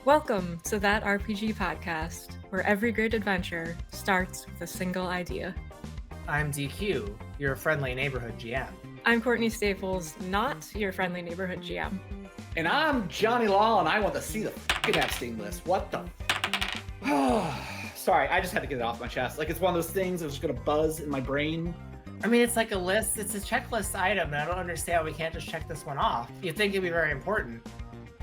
Welcome to That RPG podcast, where every great adventure starts with a single idea. I'm DQ, your friendly neighborhood GM. I'm Courtney Staples, not your friendly neighborhood GM. And I'm Johnny Law, and I want to see the fucking Epstein list. What the? Sorry, I just had to get it off my chest. Like, it's one of those things that was just going to buzz in my brain. I mean, it's like a list. It's a checklist item, and I don't understand why we can't just check this one off. You'd think it'd be very important.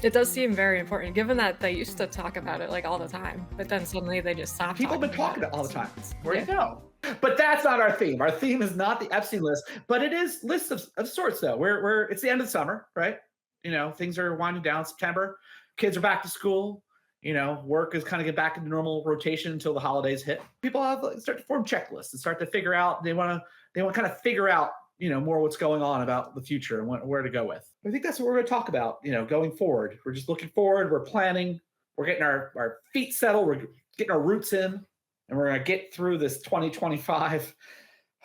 It does seem very important, given that they used to talk about it like all the time, but then suddenly they just stopped. People have been talking about it all the time. Where'd it go? But that's not our theme. Our theme is not the Epstein list, but it is lists of sorts, though. It's the end of the summer, right? You know, things are winding down. September, kids are back to school. You know, work is kind of get back into normal rotation until the holidays hit. People start to form checklists and start to figure out they want to kind of figure out, you know, more what's going on about the future and where to go with. I think that's what we're going to talk about, you know, going forward. We're just looking forward. We're planning. We're getting our feet settled. We're getting our roots in, and we're going to get through this 2025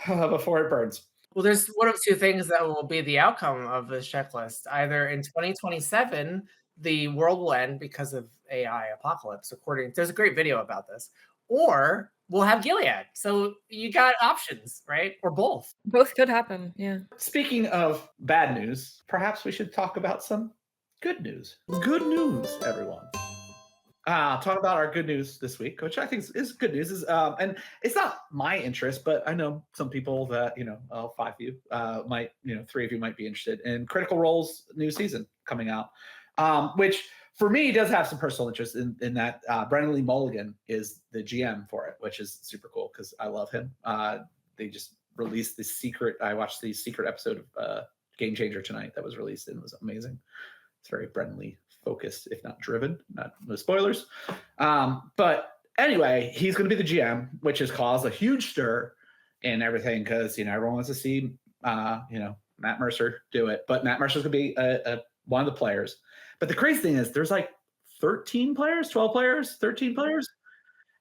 before it burns. Well, there's one of two things that will be the outcome of this checklist. Either in 2027, the world will end because of AI apocalypse. There's a great video about this, or we'll have Gilead. So you got options, right? Or both. Both could happen, yeah. Speaking of bad news, perhaps we should talk about some good news. Good news, everyone. Talk about our good news this week, which I think is good news. And it's not my interest, but I know some people that, you know, 5 of you might, you know, 3 of you might be interested in Critical Role's new season coming out, which for me does have some personal interest in that. Brendan Lee Mulligan is the GM for it, which is super cool because I love him. They just released I watched the secret episode of Game Changer tonight that was released, and it was amazing. It's very Brendan Lee focused, if not driven. No spoilers. But anyway, he's going to be the GM, which has caused a huge stir in everything because, you know, everyone wants to see, you know, Matt Mercer do it. But Matt Mercer's going to be one of the players. But the crazy thing is there's like 13 players, 12 players, 13 players.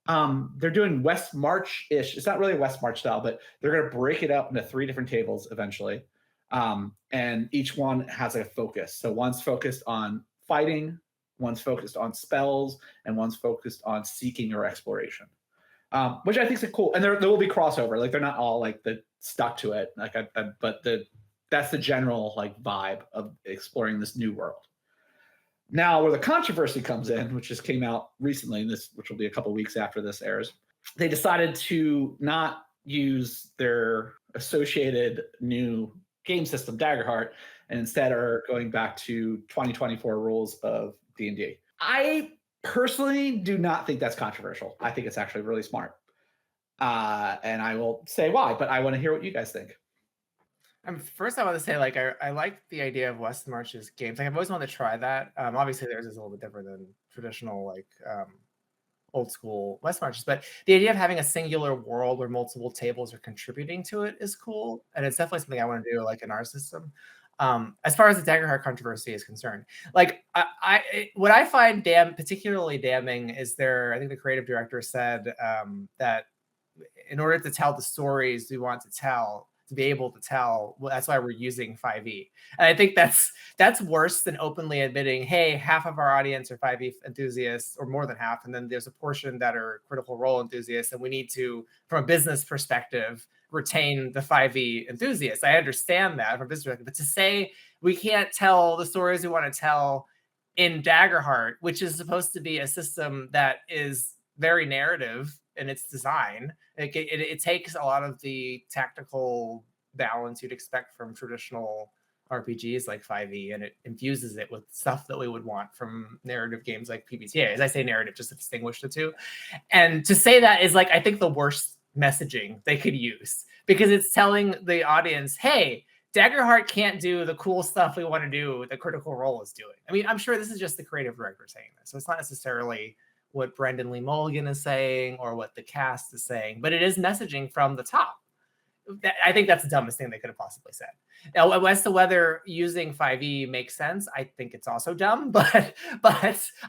They're doing West March-ish. It's not really a West March style, but they're going to break it up into 3 different tables eventually. And each one has a focus. So one's focused on fighting, one's focused on spells, and one's focused on seeking or exploration, which I think is cool. And there will be crossover. Like, they're not all like stuck to it. Like, but that's the general like vibe of exploring this new world. Now, where the controversy comes in, which just came out recently, which will be a couple of weeks after this airs, they decided to not use their associated new game system, Daggerheart, and instead are going back to 2024 rules of D&D. I personally do not think that's controversial. I think it's actually really smart. And I will say why, but I want to hear what you guys think. First, I want to say, like, I like the idea of West March's games. Like, I've always wanted to try that. Obviously, theirs is a little bit different than traditional, like, old school West Marches, but the idea of having a singular world where multiple tables are contributing to it is cool, and it's definitely something I want to do, like, in our system. As far as the Daggerheart controversy is concerned, like, what I find particularly damning is I think the creative director said that in order to tell the stories we want to tell, to be able to tell, well, that's why we're using 5e. And I think that's worse than openly admitting, hey, half of our audience are 5e enthusiasts, or more than half, and then there's a portion that are Critical Role enthusiasts, and we need to, from a business perspective, retain the 5e enthusiasts. I understand that from a business perspective, but to say we can't tell the stories we want to tell in Daggerheart, which is supposed to be a system that is very narrative in its design, it takes a lot of the tactical balance you'd expect from traditional RPGs like 5e, and it infuses it with stuff that we would want from narrative games like PBTA. As I say narrative, just to distinguish the two. And to say that is, like, I think the worst messaging they could use, because it's telling the audience, hey, Daggerheart can't do the cool stuff we want to do that Critical Role is doing. I mean, I'm sure this is just the creative director saying this, so it's not necessarily what Brendan Lee Mulligan is saying or what the cast is saying, but it is messaging from the top. I think that's the dumbest thing they could have possibly said. Now, as to whether using 5e makes sense, I think it's also dumb, but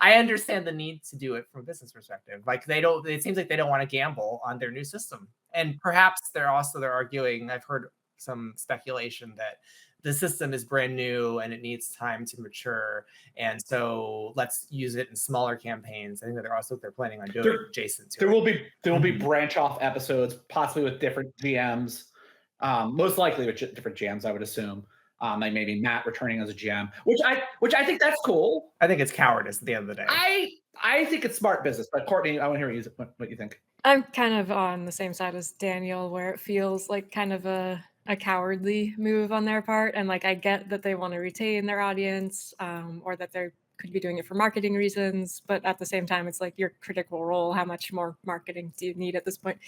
I understand the need to do it from a business perspective. Like, it seems like they don't want to gamble on their new system. And perhaps they're arguing, I've heard some speculation that the system is brand new and it needs time to mature, and so let's use it in smaller campaigns. I think that they're planning on doing adjacent to There it. will be branch off episodes, possibly with different GMs, most likely with different GMs, I would assume. Like maybe Matt returning as a GM, which I think that's cool. I think it's cowardice at the end of the day. I think it's smart business. But Courtney, I want to hear what you think. I'm kind of on the same side as Daniel, where it feels like kind of a cowardly move on their part. And like, I get that they want to retain their audience, or that they could be doing it for marketing reasons. But at the same time, it's like your Critical Role. How much more marketing do you need at this point?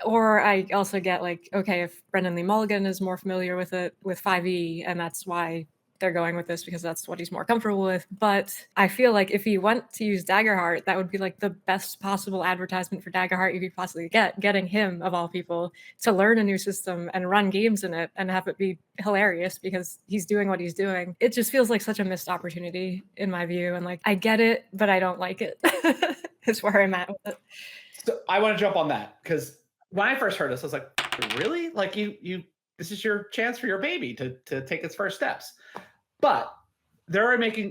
Or I also get like, okay, if Brendan Lee Mulligan is more familiar with it with 5e, and that's why they're going with this because that's what he's more comfortable with. But I feel like if he went to use Daggerheart, that would be like the best possible advertisement for Daggerheart you could possibly get, getting him of all people to learn a new system and run games in it and have it be hilarious because he's doing what he's doing. It just feels like such a missed opportunity in my view. And like, I get it, but I don't like it. Is where I'm at with it. So I want to jump on that because when I first heard this, I was like, really? Like you this is your chance for your baby to take its first steps. But they've already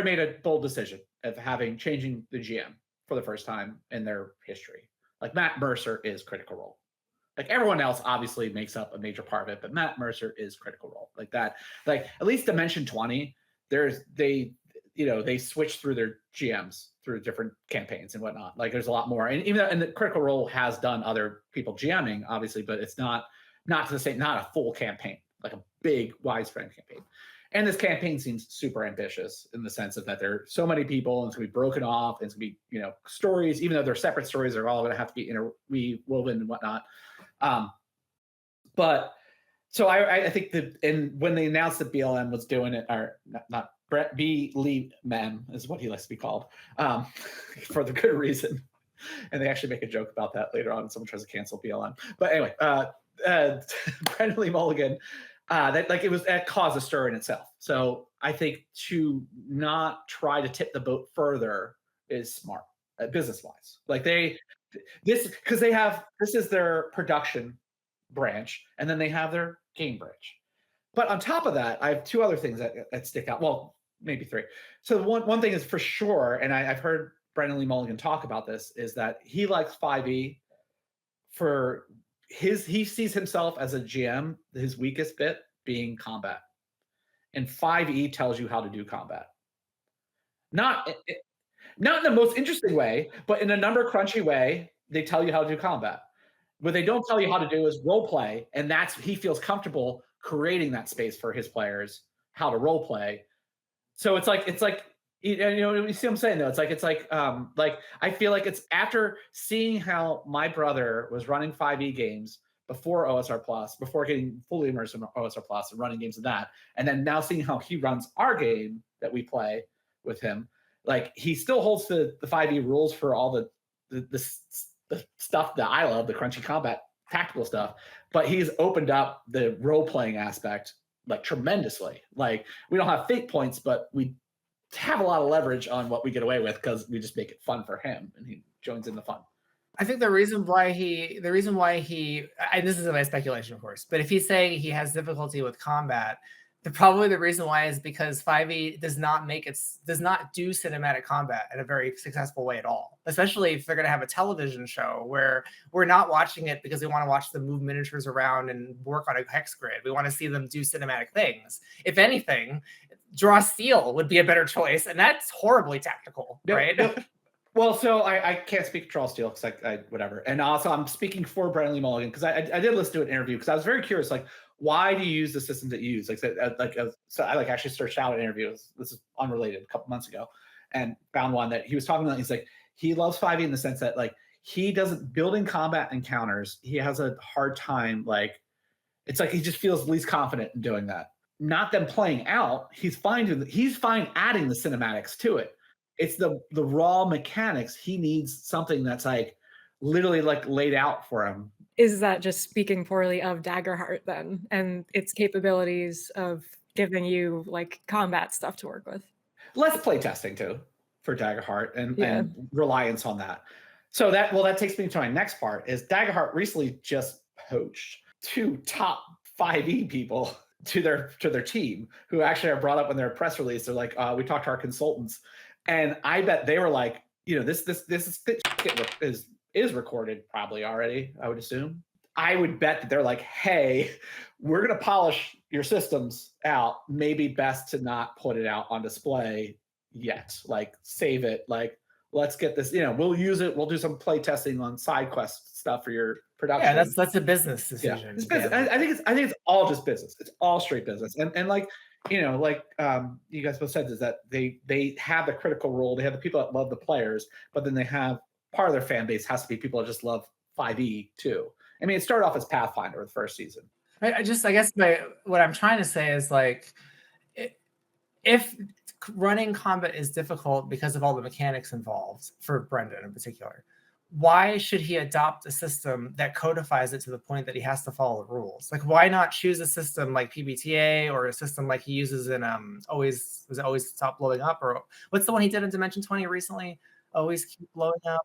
made a bold decision of changing the GM for the first time in their history. Like Matt Mercer is Critical Role. Like everyone else obviously makes up a major part of it, but Matt Mercer is Critical Role. Like that, like at least Dimension 20, they switch through their GMs through different campaigns and whatnot. Like there's a lot more. And even though, and the Critical Role has done other people GMing, obviously, but it's not to the same, not a full campaign, like a big widespread campaign. And this campaign seems super ambitious in the sense of that there are so many people and it's going to be broken off and it's going to be, stories, even though they're separate stories, they're all going to have to be interwoven and whatnot. But so I think and when they announced that BLM was doing it, or not Brett B. Lee Mem is what he likes to be called, for the good reason. And they actually make a joke about that later on. Someone tries to cancel BLM. But anyway, Brendan Lee Mulligan, that caused a stir in itself. So I think to not try to tip the boat further is smart, business-wise. Like this is their production branch, and then they have their game branch. But on top of that, I have two other things that stick out. Well, maybe three. So one thing is for sure, and I've heard Brendan Lee Mulligan talk about this, is that he likes 5e for he sees himself as a GM, his weakest bit being combat. And 5e tells you how to do combat. Not in the most interesting way, but in a number crunchy way, they tell you how to do combat. What they don't tell you how to do is role play, and he feels comfortable creating that space for his players, how to role play. So it's like you see what I'm saying though. It's like I feel like it's after seeing how my brother was running 5e games before OSR Plus, before getting fully immersed in OSR Plus and running games of that, and then now seeing how he runs our game that we play with him, like he still holds the 5e rules for all the stuff that I love, the crunchy combat tactical stuff, but he's opened up the role-playing aspect like tremendously. Like we don't have fate points, but we have a lot of leverage on what we get away with because we just make it fun for him and he joins in the fun. I think the reason why he, and this is my speculation, of course, but if he's saying he has difficulty with combat, probably the reason why is because 5e does not do cinematic combat in a very successful way at all. Especially if they're going to have a television show where we're not watching it because we want to watch them move miniatures around and work on a hex grid. We want to see them do cinematic things. If anything, draw steel would be a better choice, and that's horribly tactical, right? Yep. Well, so I can't speak to Charles Steele because I whatever. And also I'm speaking for Brendan Lee Mulligan because I did listen to an interview because I was very curious, like, why do you use the systems that you use? So I actually searched out an interview. This is unrelated a couple months ago, and found one that he was talking about. He's like, he loves 5e in the sense that like he doesn't building combat encounters. He has a hard time, like it's like he just feels least confident in doing that. Not them playing out. He's fine adding the cinematics to it. It's the raw mechanics. He needs something that's like literally like laid out for him. Is that just speaking poorly of Daggerheart then and its capabilities of giving you like combat stuff to work with? Less play testing too for Daggerheart and reliance on that. So that takes me to my next part is Daggerheart recently just poached 2 top 5e people to their team, who actually are brought up in their press release. They're like, we talked to our consultants, and I bet they were like, this is recorded probably already, I would assume. I would bet that they're like, hey, we're going to polish your systems out. Maybe best to not put it out on display yet. Like, save it. Like, let's get this, we'll use it. We'll do some play testing on side quest stuff for your production. Yeah, that's a business decision. It's business. I think it's all just business. It's all straight business. And like, you guys both said, is that they have the critical role. They have the people that love the players, but then they have part of their fan base has to be people that just love 5e too. I mean, it started off as Pathfinder the first season. I guess what I'm trying to say is, like, if running combat is difficult because of all the mechanics involved for Brendan in particular, why should he adopt a system that codifies it to the point that he has to follow the rules? Like, why not choose a system like PBTA or a system like he uses in Always Stop Blowing Up? Or what's the one he did in Dimension 20 recently? Always Keep Blowing Up.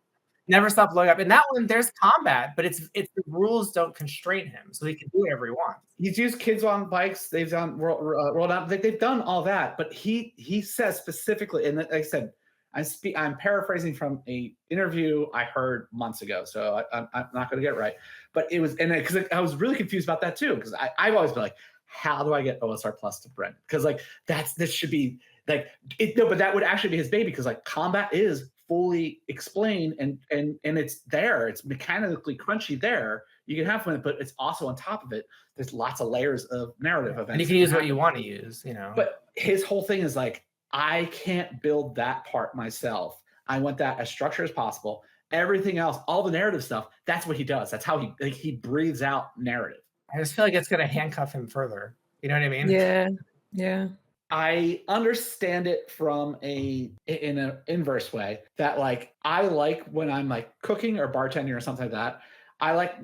Never Stop Blowing Up. In that one, there's combat, but it's the rules don't constrain him, so he can do whatever he wants. He's used kids on bikes. They've done rolled out. They've done all that, but he says specifically, and like I said, I'm paraphrasing from a interview I heard months ago, so I'm not going to get it right. But it was, and because I was really confused about that too, because I've always been like, how do I get OSR Plus to Brendan? Because like this should be like it. No, but that would actually be his baby, because like combat is fully explained and it's there. It's mechanically crunchy there. You can have fun, but it's also on top of it. There's lots of layers of narrative events, and you can use what you want to use. But his whole thing is like, I can't build that part myself. I want that as structured as possible. Everything else, all the narrative stuff, that's what he does. That's how he breathes out narrative. I just feel like it's going to handcuff him further. You know what I mean? Yeah. I understand it from in an inverse way, that like, I like when I'm like cooking or bartending or something like that, I like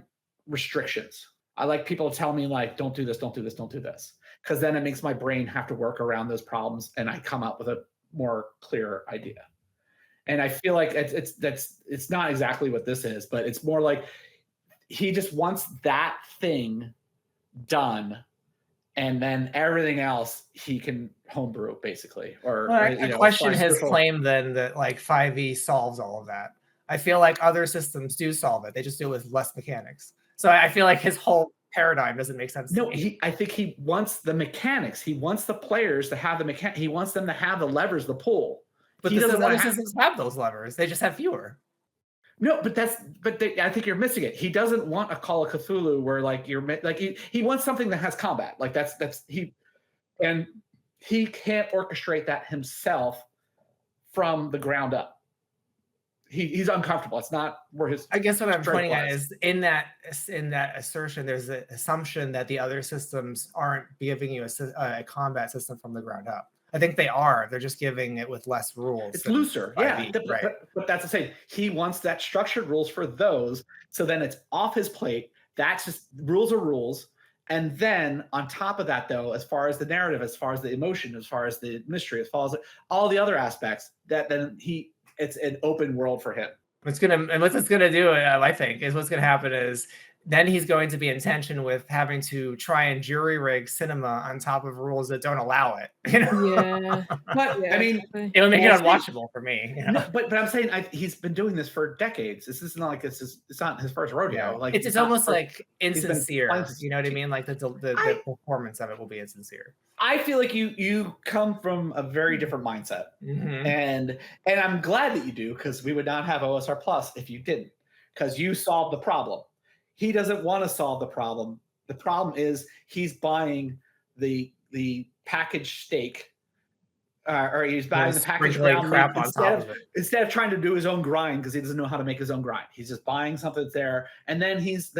restrictions. I like people to tell me like, don't do this, don't do this, don't do this. Because then it makes my brain have to work around those problems, and I come up with a more clear idea. And I feel like it's not exactly what this is, but it's more like he just wants that thing done, and then everything else he can homebrew, basically. Or I question his claim then that like 5e solves all of that. I feel like other systems do solve it. They just do it with less mechanics. So I feel like his whole paradigm doesn't make sense. No, I think he wants the mechanics. He wants the players to have the mechanics. He wants them to have the levers, the pull. But he doesn't want systems have those levers. They just have fewer. No, but I think you're missing it. He doesn't want a Call of Cthulhu where like you're like he wants something that has combat. Like that's he can't orchestrate that himself from the ground up. He's uncomfortable. It's not where his. I guess what I'm pointing at is in that assertion, there's an assumption that the other systems aren't giving you a combat system from the ground up. I think they are. They're just giving it with less rules. It's looser, yeah. Right. But that's the same. He wants that structured rules for those, so then it's off his plate. That's just rules are rules. And then on top of that, though, as far as the narrative, as far as the emotion, as far as the mystery, as far as all the other aspects, that then it's an open world for him. What it's gonna do, I think, is what's gonna happen is then he's going to be in tension with having to try and jury rig cinema on top of rules that don't allow it. Yeah. But I mean, it would make it unwatchable for me. No, but I'm saying he's been doing this for decades. This isn't like it's not his first rodeo. Yeah. Like it's almost like insincere. You know what I mean? Like the performance of it will be insincere. I feel like you come from a very different mindset, and I'm glad that you do, because we would not have OSR Plus if you didn't, because you solved the problem. He doesn't want to solve the problem. The problem is he's buying the packaged steak, or he's buying the packaged ground crap on top of it instead of trying to do his own grind, because he doesn't know how to make his own grind. He's just buying something that's there, and then he's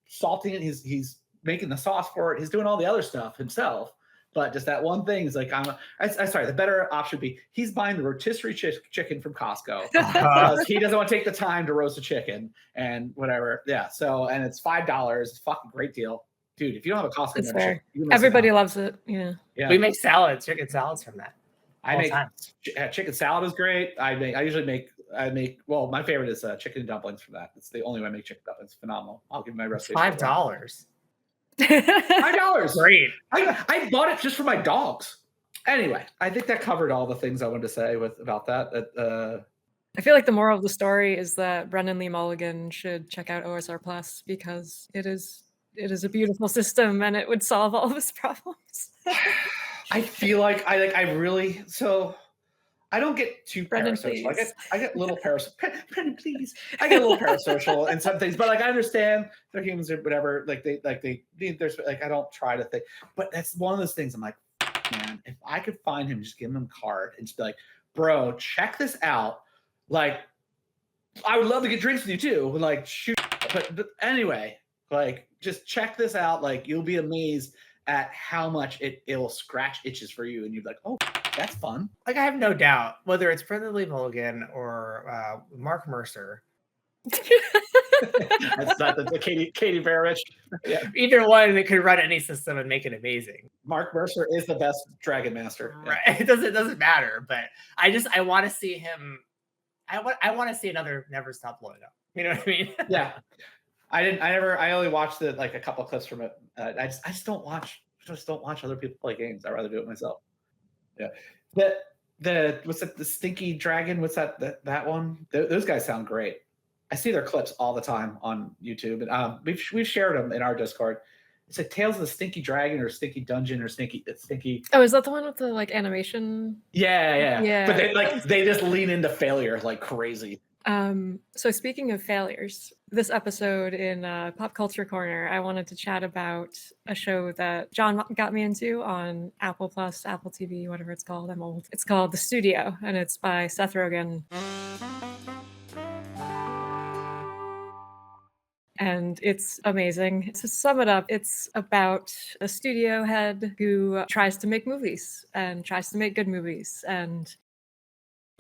salting it. He's making the sauce for it. He's doing all the other stuff himself. But just that one thing is like, sorry, the better option would be he's buying the rotisserie chicken from Costco because he doesn't want to take the time to roast a chicken and whatever. Yeah. So, and it's $5. It's a fucking great deal. Dude, if you don't have a Costco membership, everybody loves it. Yeah. We make chicken salads from that. I make chicken salad is great. I make well, my favorite is chicken dumplings from that. It's the only way I make chicken dumplings. Phenomenal. I'll give you my recipe. $5. $5. Great. I bought it just for my dogs. Anyway, I think that covered all the things I wanted to say about that. I feel like the moral of the story is that Brendan Lee Mulligan should check out OSR Plus because it is a beautiful system and it would solve all of his problems. I feel like I really so I don't get too Brendan, parasocial. please. I get a little Brendan, please. I get a little parasocial in some things, but like I understand they're humans or whatever. There's like I don't try to think, but that's one of those things. I'm like, man, if I could find him, just give him a card and just be like, bro, check this out. Like, I would love to get drinks with you too. Like, shoot, but anyway, like, just check this out. Like, you'll be amazed at how much it'll scratch itches for you, and you'll be like, oh, that's fun. Like I have no doubt whether it's Brendan Lee Mulligan or Mark Mercer. That's not the Katie Barrich. Yeah. Either one that could run any system and make it amazing. Mark Mercer is the best Dragon Master. Right. Yeah. It doesn't matter, but I want to see him. I want to see another Never Stop Blowing Up. You know what I mean? Yeah. I only watched a couple clips from it. I just don't watch other people play games. I'd rather do it myself. Yeah. What's that? The Stinky Dragon. What's that one? Those guys sound great. I see their clips all the time on YouTube, and we've shared them in our Discord. It's like Tales of the Stinky Dragon or Stinky Dungeon or Stinky. Oh, is that the one with the like animation? Yeah. But they just lean into failure like crazy. So speaking of failures, this episode in Pop Culture Corner, I wanted to chat about a show that John got me into on Apple Plus, Apple TV, whatever it's called. I'm old. It's called The Studio, and it's by Seth Rogen. And it's amazing. To sum it up, it's about a studio head who tries to make movies and tries to make good movies and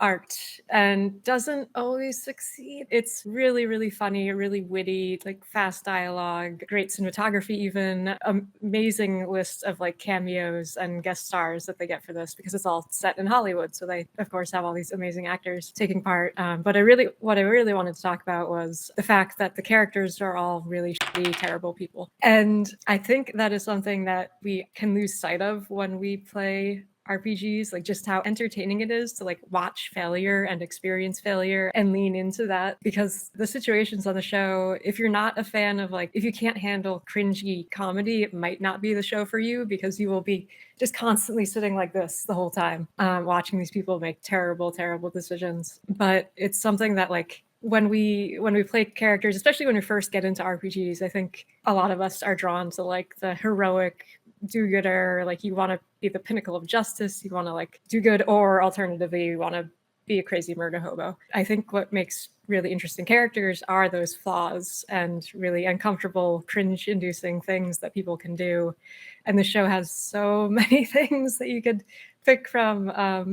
art and doesn't always succeed. It's really, really funny, really witty, like fast dialogue, great cinematography even, amazing list of like cameos and guest stars that they get for this because it's all set in Hollywood. So they, of course, have all these amazing actors taking part. But what I really wanted to talk about was the fact that the characters are all really shitty, terrible people. And I think that is something that we can lose sight of when we play RPGs, like just how entertaining it is to like watch failure and experience failure and lean into that, because the situations on the show, if you're not a fan of like, if you can't handle cringy comedy, it might not be the show for you because you will be just constantly sitting like this the whole time, watching these people make terrible decisions. But it's something that like when we play characters, especially when we first get into RPGs, I think a lot of us are drawn to like the heroic do-gooder, like you want to be the pinnacle of justice, you want to like do good, or alternatively you want to be a crazy murder hobo. I think what makes really interesting characters are those flaws and really uncomfortable, cringe-inducing things that people can do. And the show has so many things that you could pick from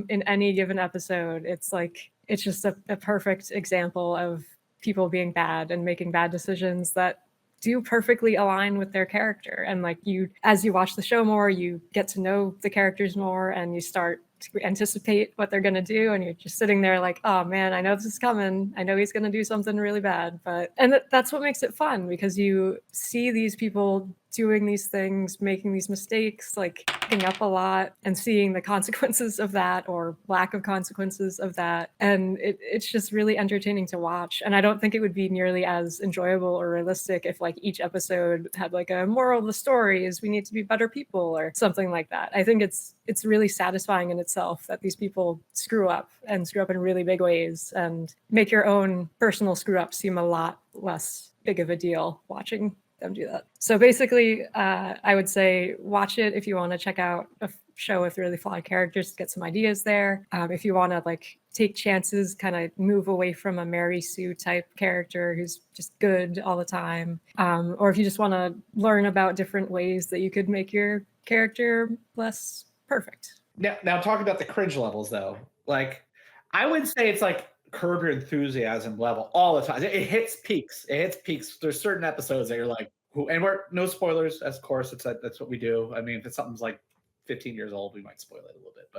in any given episode. It's like, it's just a perfect example of people being bad and making bad decisions that do perfectly align with their character. And like you, as you watch the show more, you get to know the characters more and you start to anticipate what they're going to do. And you're just sitting there like, oh man, I know this is coming. I know he's going to do something really bad. And that's what makes it fun, because you see these people doing these things, making these mistakes, like fucking up a lot and seeing the consequences of that or lack of consequences of that. And it's just really entertaining to watch. And I don't think it would be nearly as enjoyable or realistic if like each episode had like a moral of the story is we need to be better people or something like that. I think it's really satisfying in itself that these people screw up in really big ways and make your own personal screw up seem a lot less big of a deal watching them do that. So basically, I would say watch it if you want to check out a show with really flawed characters, get some ideas there. If you want to like take chances, kind of move away from a Mary Sue type character who's just good all the time. Or if you just want to learn about different ways that you could make your character less perfect. Now talk about the cringe levels though. Like I would say it's like Curb Your Enthusiasm level all the time. It hits peaks. There's certain episodes that you're like, and we're no spoilers, of course. That's what we do. I mean, if it's something's like 15 years old, we might spoil it a little bit.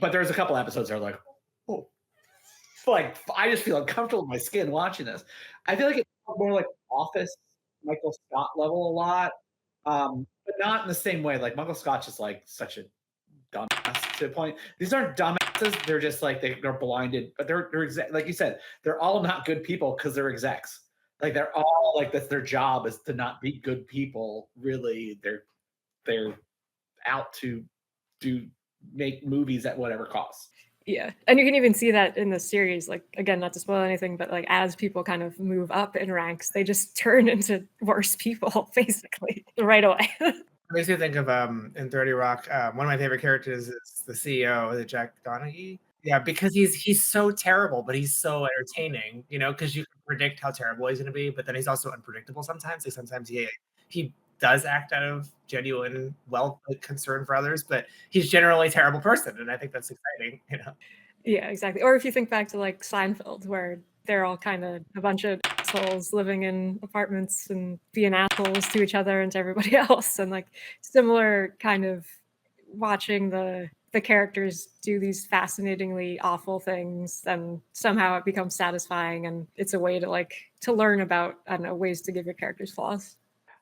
But there's a couple episodes that are like, oh, like I just feel uncomfortable in my skin watching this. I feel like it's more like Office, Michael Scott level a lot. But not in the same way. Like Michael Scotch is like such a dumbass to a point. These aren't dumbasses. They're just like they're blinded, but they're like you said, they're all not good people because they're execs. Like they're all like that's their job is to not be good people. Really, they're out to do make movies at whatever cost. Yeah. And you can even see that in the series, like, again, not to spoil anything, but like as people kind of move up in ranks, they just turn into worse people basically right away. It makes me think of in 30 Rock, one of my favorite characters is the CEO, the Jack Donaghy. Yeah, because he's so terrible, but he's so entertaining, because you can predict how terrible he's gonna be, but then he's also unpredictable sometimes. Like sometimes he does act out of genuine concern for others, but he's generally a terrible person, and I think that's exciting. Yeah, exactly. Or if you think back to like Seinfeld, where they're all kind of a bunch of assholes living in apartments and being assholes to each other and to everybody else, and like similar kind of watching the characters do these fascinatingly awful things, and somehow it becomes satisfying, and it's a way to like to learn about, I don't know, ways to give your characters flaws.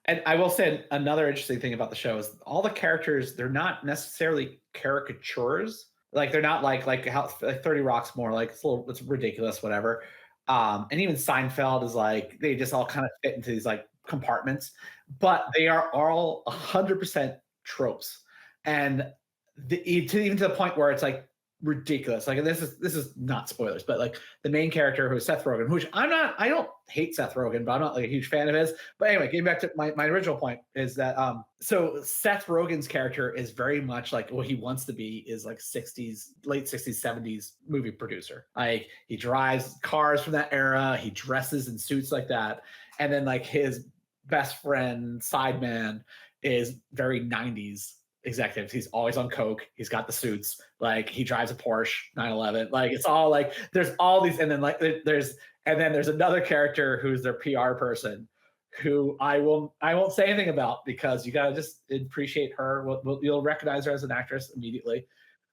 And I will say another interesting thing about the show is all the characters, they're not necessarily caricatures. Like they're not like how like 30 Rock's more like it's ridiculous, whatever. And even Seinfeld is like they just all kind of fit into these like compartments, but they are all 100% tropes. And even to the point where it's like ridiculous. Like this is not spoilers, but like the main character who is Seth Rogen, which I don't hate Seth Rogen, but I'm not like a huge fan of his. But anyway, getting back to my original point is that so Seth Rogen's character is very much like what he wants to be is like late 60s, 70s movie producer. Like he drives cars from that era, he dresses in suits like that, and then like his best friend, sideman, is very 90s executives. He's always on coke. He's got the suits. Like he drives a Porsche 911. Like it's all like there's all these, and then like there's another character who's their PR person, who I won't say anything about because you gotta just appreciate her. You'll recognize her as an actress immediately.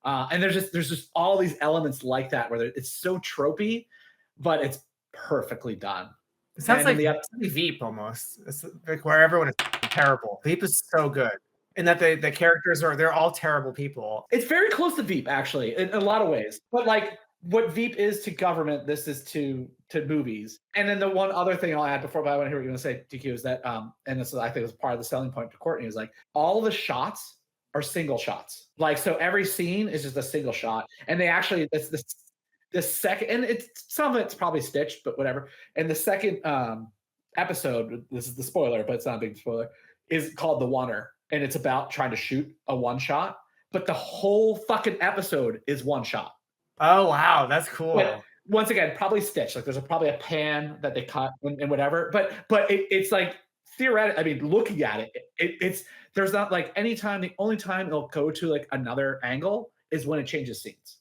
And there's just all these elements like that where it's so tropey, but it's perfectly done. It sounds like Veep almost. It's like where everyone is terrible. Veep is so good. And that the characters they're all terrible people. It's very close to Veep, actually, in a lot of ways. But like what Veep is to government, this is to movies. And then the one other thing I'll add before, but I want to hear what you're going to say, DQ, is that, and this is, I think was part of the selling point to Courtney, is like all the shots are single shots. Like, so every scene is just a single shot. And they actually, it's the second, and it's some of it's probably stitched, but whatever. And the second episode, this is the spoiler, but it's not a big spoiler, is called The Oneer. And it's about trying to shoot a one shot, but the whole fucking episode is one shot. Oh wow, that's cool. But once again, probably stitched. Like there's probably a pan that they cut and whatever. But it's like theoretically. I mean, looking at it, it's there's not like any time. The only time it'll go to like another angle is when it changes scenes.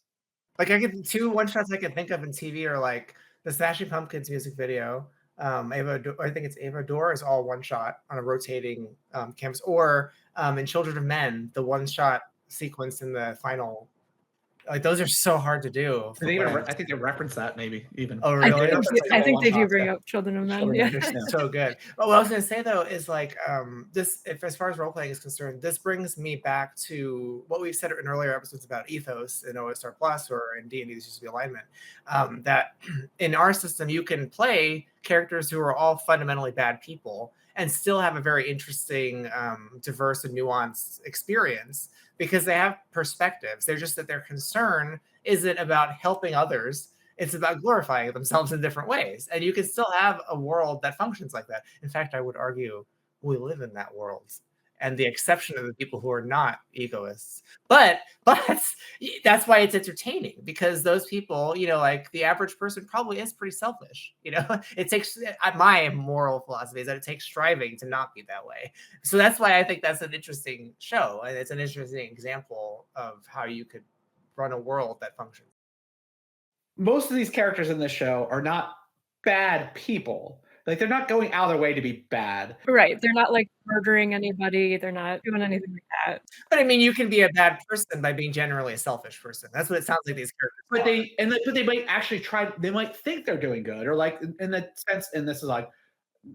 Like I get two one shots I can think of in TV are like the Smashing Pumpkins music video. I think it's Ava Dore is all one shot on a rotating canvas, or in Children of Men, the one shot sequence in the final. Like those are so hard to do. I think they reference that maybe even. Oh really? I think they do bring up Children of Men. Yeah. So good. But what I was going to say though is like as far as role playing is concerned, this brings me back to what we've said in earlier episodes about ethos in OSR Plus or in D&D. This used to be alignment. That in our system you can play characters who are all fundamentally bad people and still have a very interesting, diverse and nuanced experience because they have perspectives. They're just that their concern isn't about helping others. It's about glorifying themselves in different ways. And you can still have a world that functions like that. In fact, I would argue we live in that world. And the exception of the people who are not egoists. But that's why it's entertaining, because those people, like the average person probably is pretty selfish. It takes, my moral philosophy is that it takes striving to not be that way. So that's why I think that's an interesting show. And it's an interesting example of how you could run a world that functions. Most of these characters in this show are not bad people. Like they're not going out of their way to be bad. Right. They're not like murdering anybody. They're not doing anything like that. But I mean, you can be a bad person by being generally a selfish person. That's what it sounds like these characters but they might actually try, they might think they're doing good, or like in the sense, and this is like,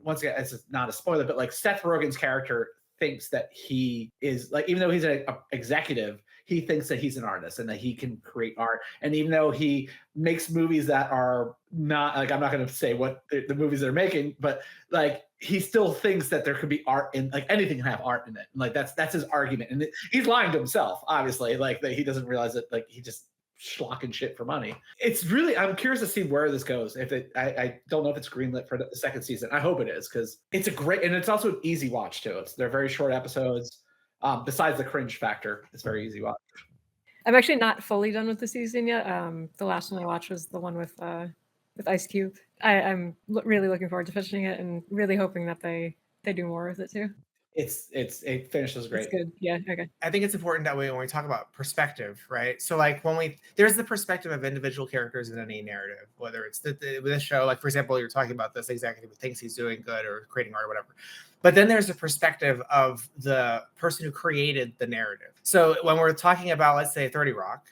once again, it's not a spoiler, but like Seth Rogen's character thinks that he is like, even though he's an executive, he thinks that he's an artist and that he can create art. And even though he makes movies that are not like, I'm not going to say what the movies they're making, but like he still thinks that there could be art in, like anything can have art in it. And like that's his argument, and he's lying to himself, obviously, like that he doesn't realize that like he just schlocking shit for money. It's really, I'm curious to see where this goes. If I don't know if it's greenlit for the second season. I hope it is, because it's a great, and it's also an easy watch too. They're very short episodes. Besides the cringe factor, it's very easy watch. I'm actually not fully done with the season yet. The last one I watched was the one with Ice Cube. I'm really looking forward to finishing it and really hoping that they do more with it too. It finishes great. It's good. Yeah. Okay. I think it's important that way when we talk about perspective, right? So like there's the perspective of individual characters in any narrative, whether it's this show, like for example, you're talking about this executive who thinks he's doing good or creating art or whatever. But then there's the perspective of the person who created the narrative. So when we're talking about, let's say 30 Rock,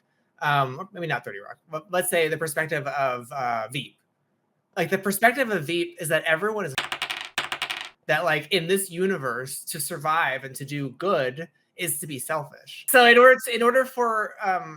maybe not 30 Rock, but let's say the perspective of Veep. Like the perspective of Veep is that everyone is that like in this universe to survive and to do good is to be selfish. So in order for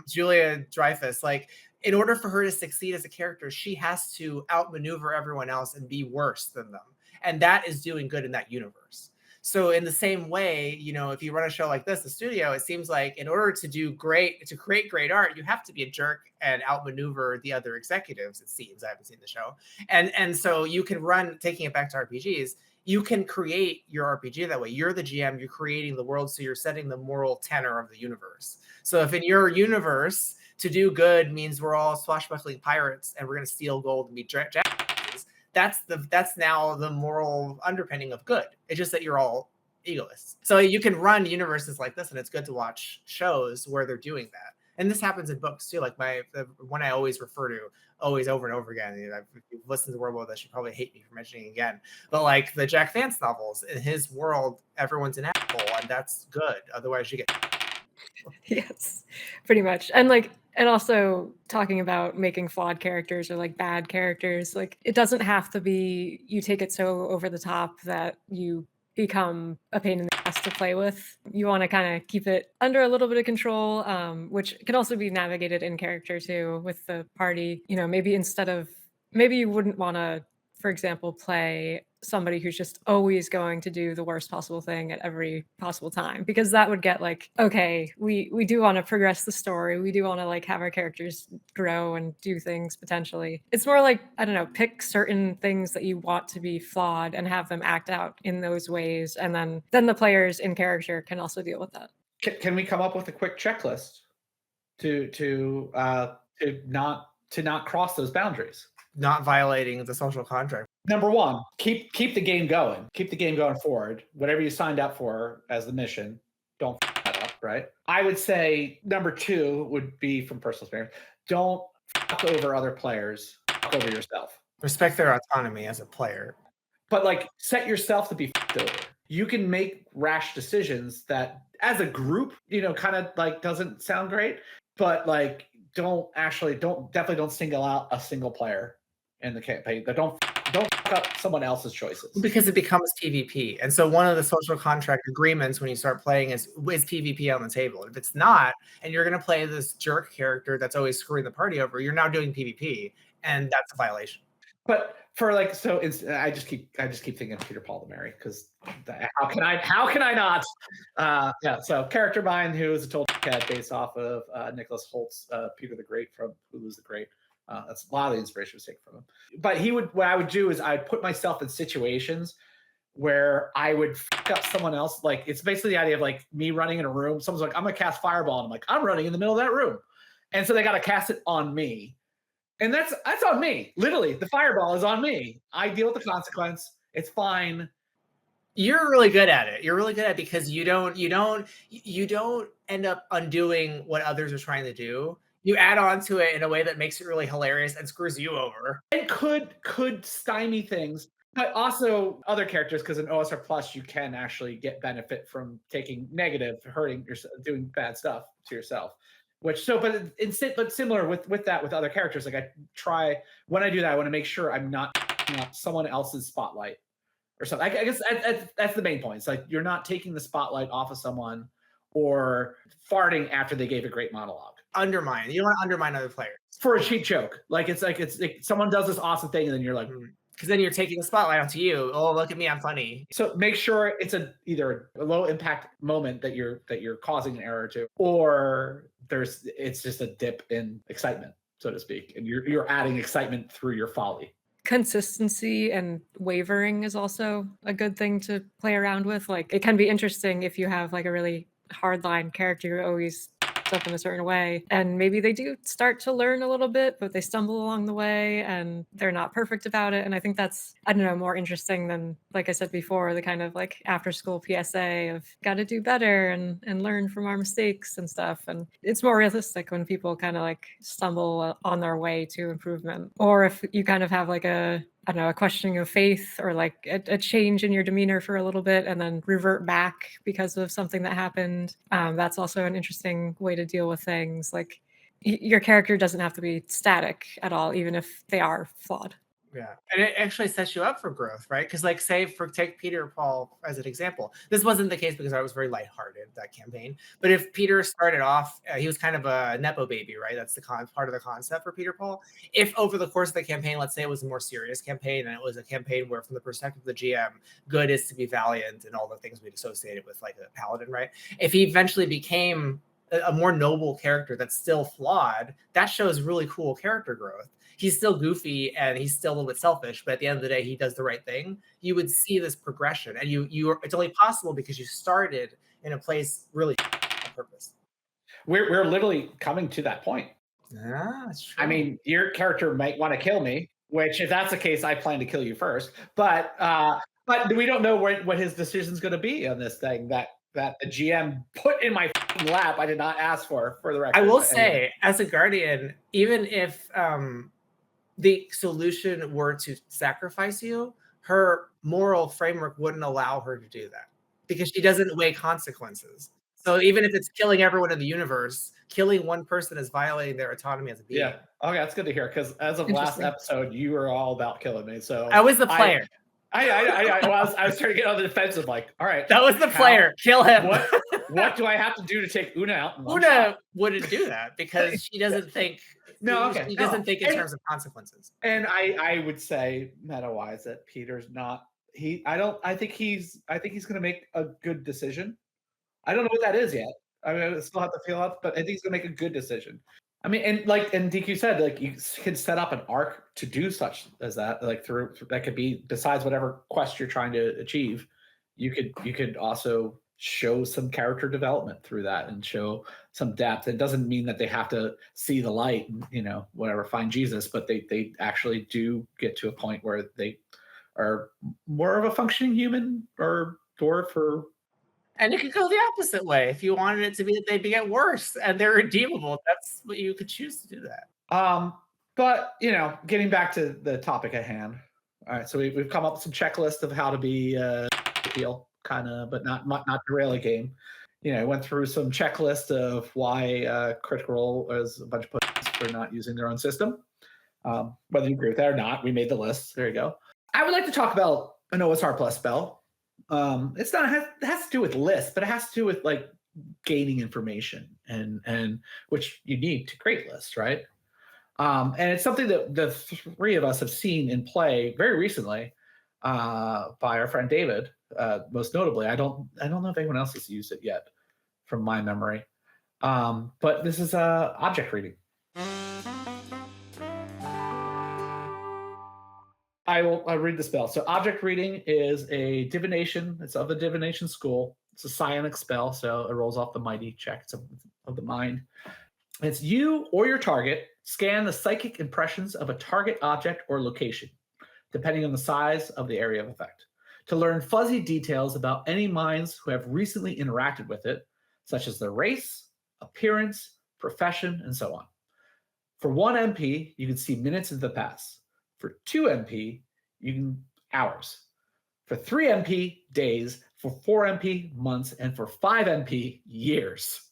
Julia Dreyfus, like in order for her to succeed as a character, she has to outmaneuver everyone else and be worse than them. And that is doing good in that universe. So in the same way, you know, if you run a show like this, the studio, it seems like in order to create great art, you have to be a jerk and outmaneuver the other executives, it seems. I haven't seen the show. And so you can run, taking it back to RPGs, you can create your RPG that way. You're the GM, you're creating the world, so you're setting the moral tenor of the universe. So if in your universe, to do good means we're all swashbuckling pirates and we're going to steal gold and be jackass, that's now the moral underpinning of good. It's just that you're all egoists. So you can run universes like this, and it's good to watch shows where they're doing that. And this happens in books too. Like the one I always refer to, always over and over again. You know, if you've listened to the World War, that you probably hate me for mentioning it again. But like the Jack Vance novels, in his world, everyone's an asshole, and that's good. Otherwise, you get Yes, pretty much. And also talking about making flawed characters or like bad characters, like it doesn't have to be you take it so over the top that you become a pain in the ass to play with. You want to kind of keep it under a little bit of control, which can also be navigated in character too with the party. You know, maybe you wouldn't want to, for example, play somebody who's just always going to do the worst possible thing at every possible time, because that would get like, okay, we do want to progress the story, we do want to like have our characters grow and do things potentially. It's more like, I don't know, pick certain things that you want to be flawed and have them act out in those ways, and then the players in character can also deal with that. Can we come up with a quick checklist to not cross those boundaries? not violating the social contract. Number one, keep the game going. Keep the game going forward. Whatever you signed up for as the mission, don't f that up, right? I would say number two would be from personal experience. Don't fuck over other players. Fuck over yourself. Respect their autonomy as a player. But like, set yourself to be fucked over. You can make rash decisions that, as a group, kind of like doesn't sound great. But like, definitely don't single out a single player in the campaign. Don't fuck up someone else's choices, because it becomes PvP. And so one of the social contract agreements when you start playing is PvP on the table. If it's not, and you're going to play this jerk character that's always screwing the party over, you're now doing PvP, and that's a violation. But for like, so it's, I just keep thinking of Peter, Paul, and Mary, because how can I not? Yeah. So character mind, who is a total cat based off of Nicholas Holt's Peter the Great from Who's the Great. That's a lot of the inspiration was taken from him. But what I would do is I'd put myself in situations where I would fuck up someone else. Like, it's basically the idea of like me running in a room. Someone's like, I'm gonna cast fireball, and I'm like, I'm running in the middle of that room, and so they got to cast it on me. And that's on me. Literally, the fireball is on me. I deal with the consequence. It's fine. You're really good at it. You're really good at it because you don't end up undoing what others are trying to do. You add on to it in a way that makes it really hilarious and screws you over. It could stymie things, but also other characters, because in OSR Plus you can actually get benefit from taking negative, hurting yourself, doing bad stuff to yourself. But similar with that with other characters, like when I do that, I want to make sure I'm not someone else's spotlight, or something. I guess that's the main point. It's like you're not taking the spotlight off of someone or farting after they gave a great monologue. You don't want to undermine other players for a cheap joke. It's like someone does this awesome thing, and then you're like, because then you're taking the spotlight onto you. Oh, look at me, I'm funny. So make sure it's either a low impact moment that you're causing an error to, or it's just a dip in excitement, so to speak, and you're adding excitement through your folly. Consistency and wavering is also a good thing to play around with. Like, it can be interesting if you have like a really hardline character who always up in a certain way, and maybe they do start to learn a little bit, but they stumble along the way and they're not perfect about it. And I think that's, I don't know, more interesting than, like I said before, the kind of like after school PSA of got to do better and learn from our mistakes and stuff. And it's more realistic when people kind of like stumble on their way to improvement, or if you kind of have like a questioning of faith, or like a change in your demeanor for a little bit and then revert back because of something that happened. That's also an interesting way to deal with things. Like, your character doesn't have to be static at all, even if they are flawed. Yeah, and it actually sets you up for growth, right? Because like, take Peter Paul as an example. This wasn't the case because I was very lighthearted that campaign. But if Peter started off, he was kind of a nepo baby, right? That's the part of the concept for Peter Paul. If over the course of the campaign, let's say it was a more serious campaign, and it was a campaign where, from the perspective of the GM, good is to be valiant and all the things we'd associated with like a paladin, right? If he eventually became a more noble character that's still flawed, that shows really cool character growth. He's still goofy and he's still a little bit selfish, but at the end of the day, he does the right thing. You would see this progression, and it's only possible because you started in a place really on purpose. We're literally coming to that point. Yeah, that's true. I mean, your character might want to kill me, which if that's the case, I plan to kill you first. But we don't know what his decision's going to be on this thing that the GM put in my lap. I did not ask for the record. I will say, as a guardian, even if the solution were to sacrifice you, her moral framework wouldn't allow her to do that because she doesn't weigh consequences. So even if it's killing everyone in the universe, killing one person is violating their autonomy as a being. Yeah. Okay, that's good to hear, because as of last episode, you were all about killing me. So I was the player. I was trying to get on the defensive, like, all right. That was the player. Kill him. What do I have to do to take Una out? Una wouldn't do that because she doesn't think. She doesn't think in terms of consequences. And I would say, meta-wise, that Peter's not. I think he's going to make a good decision. I don't know what that is yet. I mean, I still have to feel out, but I think he's going to make a good decision. I mean, and DQ said, like, you can set up an arc to do such as that, like through that could be, besides whatever quest you're trying to achieve, you could also show some character development through that and show some depth. It doesn't mean that they have to see the light and, whatever, find Jesus, but they actually do get to a point where they are more of a functioning human or dwarf or. And it could go the opposite way. If you wanted it to be that they get worse and they're redeemable, that's what you could choose to do that. But getting back to the topic at hand. All right, so we've come up with some checklist of how to be appeal, kind of, but not derail a game. Went through some checklist of why Critical Role is a bunch of pussies for not using their own system. Whether you agree with that or not, we made the list. There you go. I would like to talk about an OSR Plus spell. It has to do with lists, but it has to do with like gaining information and which you need to create lists, right? And it's something that the three of us have seen in play very recently by our friend David, most notably. I don't know if anyone else has used it yet from my memory. But this is object reading. I'll read the spell. So object reading is a divination. It's of the divination school. It's a psionic spell, so it rolls off the mighty check. It's of the mind. It's you or your target scan the psychic impressions of a target object or location, depending on the size of the area of effect, to learn fuzzy details about any minds who have recently interacted with it, such as their race, appearance, profession, and so on. For 1 MP, you can see minutes into the past. For 2 MP, you can hours. For 3 MP, days. For 4 MP, months. And for 5 MP, years.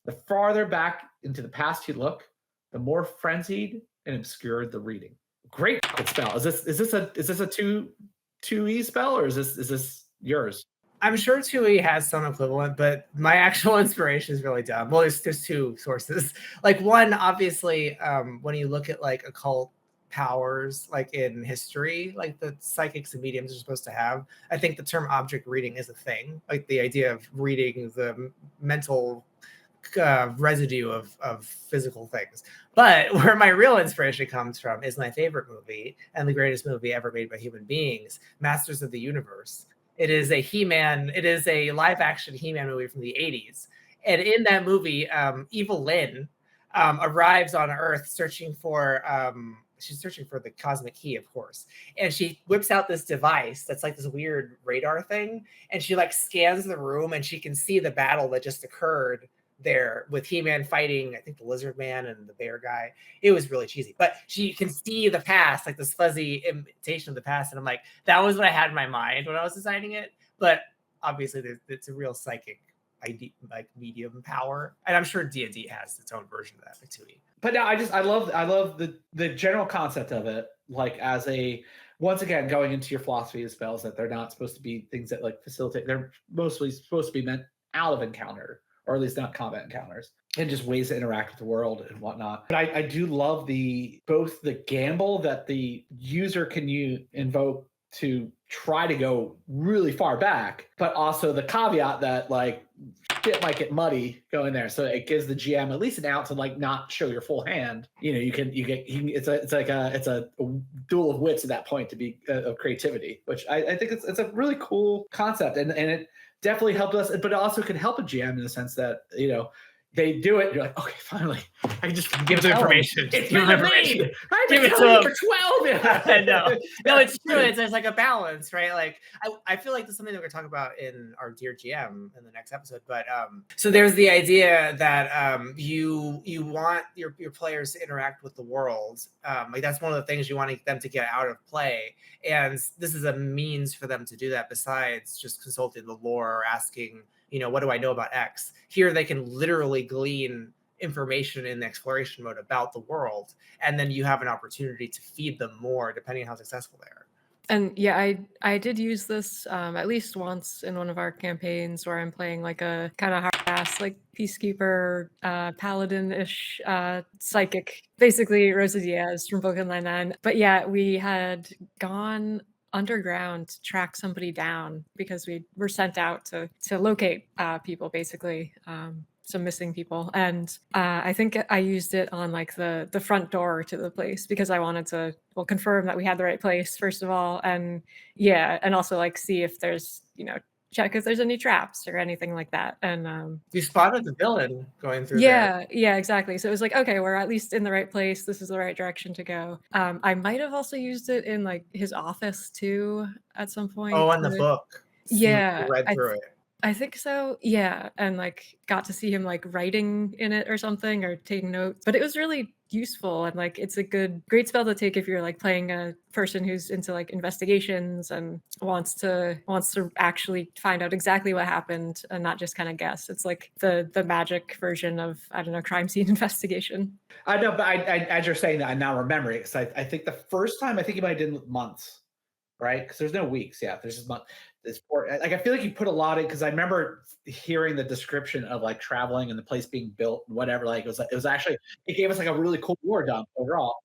The farther back into the past you look, the more frenzied and obscured the reading. Great spell. Is this a 2 2E spell, or is this yours? I'm sure 2E has some equivalent, but my actual inspiration is really dumb. Well, there's two sources. Like one, obviously, when you look at like occult powers, like in history, like the psychics and mediums are supposed to have, I think the term object reading is a thing. Like the idea of reading the mental residue of physical things. But where my real inspiration comes from is my favorite movie and the greatest movie ever made by human beings, Masters of the Universe. It is a He-Man. It is a live-action He-Man movie from the 80s. And in that movie, Evil Lynn arrives on Earth searching for she's searching for the cosmic key, of course. And she whips out this device that's like this weird radar thing. And she like scans the room and she can see the battle that just occurred there with He-Man fighting, I think the Lizard Man and the Bear guy. It was really cheesy, but she can see the past, like this fuzzy imitation of the past. And I'm like, that was what I had in my mind when I was designing it. But obviously, it's a real psychic idea, like medium power, and I'm sure D&D has its own version of that, like 2E. But no, I love the general concept of it, like as a once again going into your philosophy of spells that they're not supposed to be things that like facilitate. They're mostly supposed to be meant out of encounter, or at least not combat encounters, and just ways to interact with the world and whatnot. But I do love both the gamble that the user can invoke to try to go really far back, but also the caveat that like shit might get muddy going there. So it gives the GM at least an out to like not show your full hand. You know, it's a duel of wits at that point to be of creativity, which I think it's a really cool concept, and it definitely helped us, but it also can help a GM in the sense that, you know, they do it. You're like, okay, finally, I can just give them information. It's been delayed. I've been Give it telling to you for 12 years. I know. No, it's true. It's like a balance, right? Like I feel like this is something that we're going to talk about in our Dear GM in the next episode. But so there's the idea that you want your players to interact with the world. Like that's one of the things you want them to get out of play. And this is a means for them to do that besides just consulting the lore or asking, you know, what do I know about X? Here they can literally glean information in the exploration mode about the world, and then you have an opportunity to feed them more depending on how successful they are. And yeah, I did use this at least once in one of our campaigns where I'm playing like a kind of hard-ass like peacekeeper paladin-ish psychic, basically Rosa Diaz from Brooklyn Nine-Nine. But yeah, we had gone underground to track somebody down because we were sent out to locate people, basically. Some missing people, and I think I used it on like the front door to the place because I wanted to confirm that we had the right place first of all, and yeah, and also like see if there's, you know, check if there's any traps or anything like that. And you spotted the villain going through there. Yeah, exactly. So it was like, okay, we're at least in the right place. This is the right direction to go. I might have also used it in like his office too at some point. Oh, on the book. Yeah, you read through it. I think so. Yeah. And like got to see him like writing in it or something or taking notes. But it was really useful, and like it's a great spell to take if you're like playing a person who's into like investigations and wants to actually find out exactly what happened and not just kind of guess. It's like the magic version of, I don't know, crime scene investigation. I know, but I as you're saying that, I'm now remembering it, because I think the first time, I think you might have did months, right? Because there's no weeks. Yeah, there's just months. Like I feel like you put a lot in, because I remember hearing the description of like traveling and the place being built and whatever. Like it was actually, it gave us like a really cool war dump overall.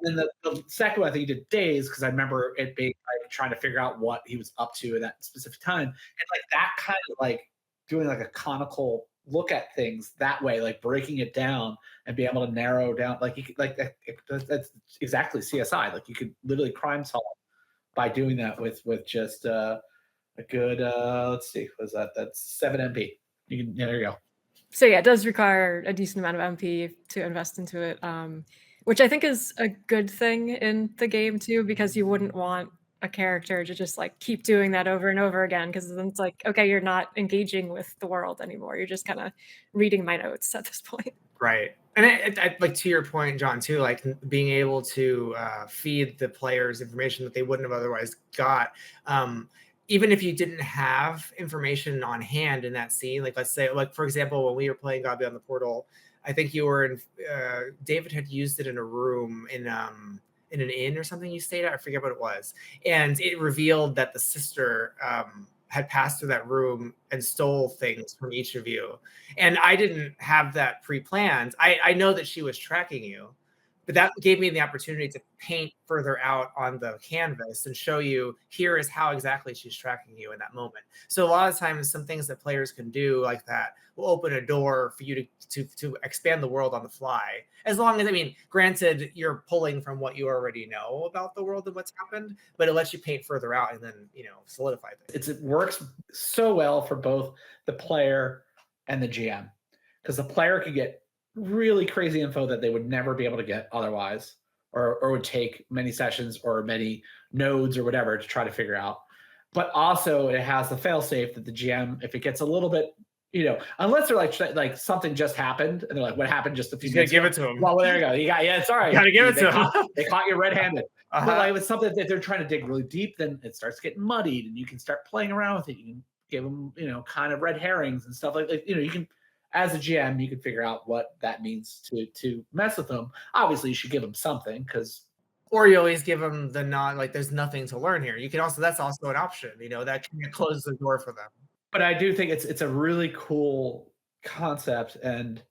And then the second one, I think you did days, because I remember it being like trying to figure out what he was up to at that specific time, and like that kind of like doing like a conical look at things that way, like breaking it down and be able to narrow down, like you could like that's exactly CSI. Like you could literally crime solve by doing that with just a good let's see, was that's 7 MP. There you go. So yeah, it does require a decent amount of MP to invest into it, which I think is a good thing in the game too, because you wouldn't want a character to just like keep doing that over and over again, because then it's like, okay, you're not engaging with the world anymore. You're just kind of reading my notes at this point. Right. And I like to your point, John, too, like being able to feed the players information that they wouldn't have otherwise got. Even if you didn't have information on hand in that scene, like let's say, like for example, when we were playing God Beyond the Portal, I think you were in. David had used it in a room in in an inn or something you stayed at. I forget what it was. And it revealed that the sister had passed through that room and stole things from each of you. And I didn't have that pre-planned. I know that she was tracking you, but that gave me the opportunity to paint further out on the canvas and show you, here is how exactly she's tracking you in that moment. So a lot of times, some things that players can do like that will open a door for you to expand the world on the fly. As long as, I mean, granted, you're pulling from what you already know about the world and what's happened, but it lets you paint further out and then, solidify things. It works so well for both the player and the GM, because the player could get really crazy info that they would never be able to get otherwise, or would take many sessions or many nodes or whatever to try to figure out. But also it has the fail-safe that the GM, if it gets a little bit, unless they're like something just happened and they're like, what happened just a few minutes ago? Give it to them. Well, there you go. It's all right. You gotta give it to them. They caught you red-handed. But like if it's something that they're trying to dig really deep, then it starts getting muddied and you can start playing around with it. You can give them, kind of red herrings and stuff like that. You can, as a GM, you can figure out what that means to mess with them. Obviously, you should give them something, or you always give them the like there's nothing to learn here. You can also, that's also an option, that can close the door for them. But I do think it's a really cool concept and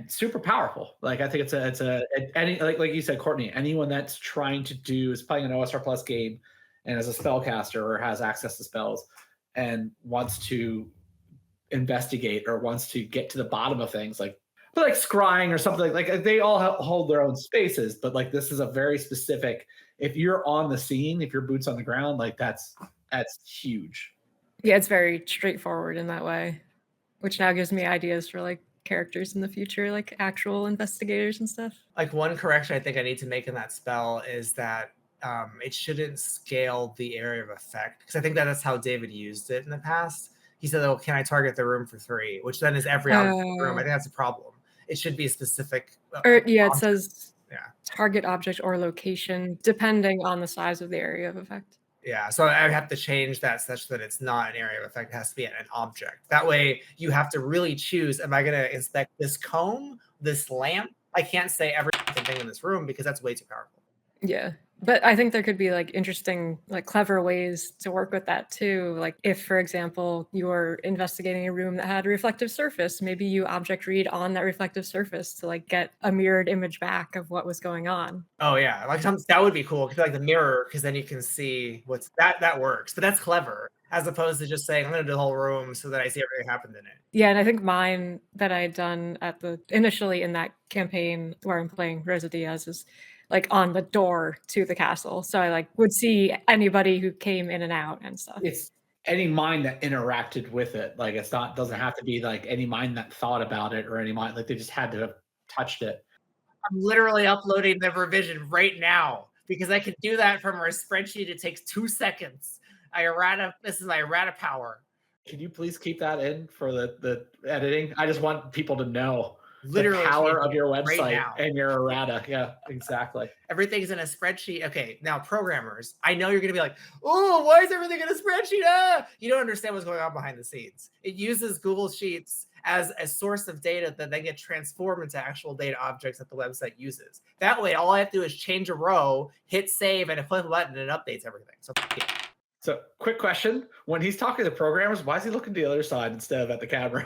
super powerful. Like I think it's any like you said, Courtney, anyone that's trying to is playing an OSR Plus game and is a spellcaster or has access to spells and wants to investigate or wants to get to the bottom of things, like scrying or something, like they all hold their own spaces, but like this is a very specific, if you're on the scene, if your boots on the ground, like that's huge. Yeah, it's very straightforward in that way, which now gives me ideas for like characters in the future, like actual investigators and stuff. Like one correction I think I need to make in that spell is that it shouldn't scale the area of effect, because I think that's how David used it in the past. He said, "Oh, can I target the room for 3?" Which then is every object in the room. I think that's a problem. It should be a specific. It says target object or location, depending on the size of the area of effect. Yeah, so I have to change that such that it's not an area of effect. It has to be an object. That way, you have to really choose: am I going to inspect this comb, this lamp? I can't say every thing in this room because that's way too powerful. Yeah. But I think there could be like interesting, like clever ways to work with that too. Like if, for example, you're investigating a room that had a reflective surface, maybe you object read on that reflective surface to like get a mirrored image back of what was going on. Oh yeah, like that would be cool, because like the mirror, because then you can see what's that works. But that's clever, as opposed to just saying I'm going to do the whole room so that I see everything happened in it. Yeah, and I think mine that I had done initially in that campaign where I'm playing Rosa Diaz is like on the door to the castle. So I like would see anybody who came in and out and stuff. It's any mind that interacted with it. Like doesn't have to be like any mind that thought about it or any mind, like they just had to have touched it. I'm literally uploading the revision right now because I can do that from our spreadsheet. It takes 2 seconds. This is my errata power. Can you please keep that in for the editing? I just want people to know literally the power of your website right now. And your errata. Yeah, exactly. Everything's in a spreadsheet. Okay, now programmers, I know you're going to be like, oh, why is everything in a spreadsheet? Ah! You don't understand what's going on behind the scenes. It uses Google Sheets as a source of data that then get transformed into actual data objects that the website uses. That way, all I have to do is change a row, hit save, and click a button, and it updates everything. So, quick question: when he's talking to programmers, why is he looking to the other side instead of at the camera?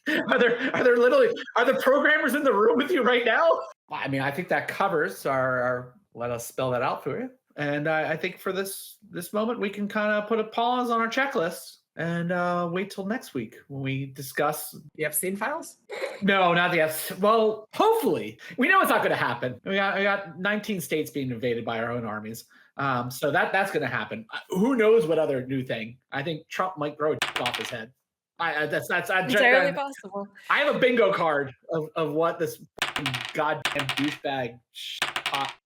Are the programmers in the room with you right now? I mean, I think that covers our let us spell that out for you. And I think for this moment, we can kind of put a pause on our checklist and wait till next week when we discuss the Epstein files. No, not the Epstein. Well, hopefully, we know it's not going to happen. We got 19 states being invaded by our own armies. So that's going to happen. Who knows what other new thing? I think Trump might throw a off his head. That's entirely possible. I have a bingo card of what this goddamn douchebag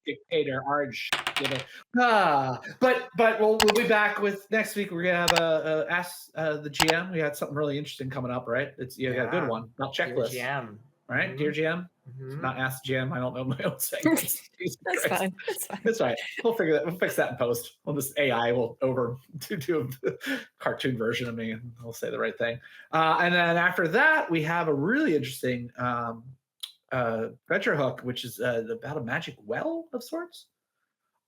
dictator orange. But we'll be back with next week. We're gonna have ask the GM. We got something really interesting coming up, right? Got a good one. Not checklist. Dear GM. Right, Mm-hmm. Dear GM. Mm-hmm. Not ask GM. I don't know my own segments. That's fine. That's right. We'll figure that. We'll fix that in post. This AI will do a cartoon version of me, and I'll say the right thing. And then after that, we have a really interesting Venture Hook, which is about a magic well of sorts.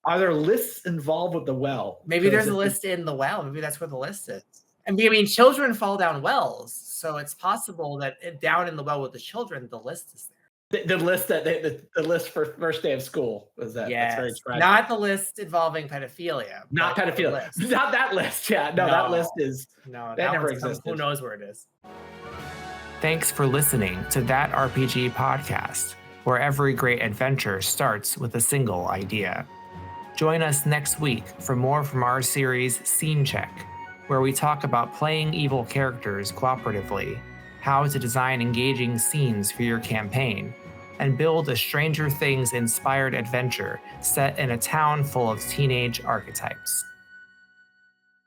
Are there lists involved with the well? Maybe there's a list in the well. Maybe that's where the list is. And I mean, children fall down wells, so it's possible that down in the well with the children, the list is there. The list that the list for first day of school was that. Yes. That's very tragic. Not the list involving pedophilia. Not but the pedophilia. list. Not that list. Yeah, no, that list is No, that never one's existed. Who knows where it is? Thanks for listening to That RPG Podcast, where every great adventure starts with a single idea. Join us next week for more from our series Scene Check, where we talk about playing evil characters cooperatively, how to design engaging scenes for your campaign, and build a Stranger Things-inspired adventure set in a town full of teenage archetypes.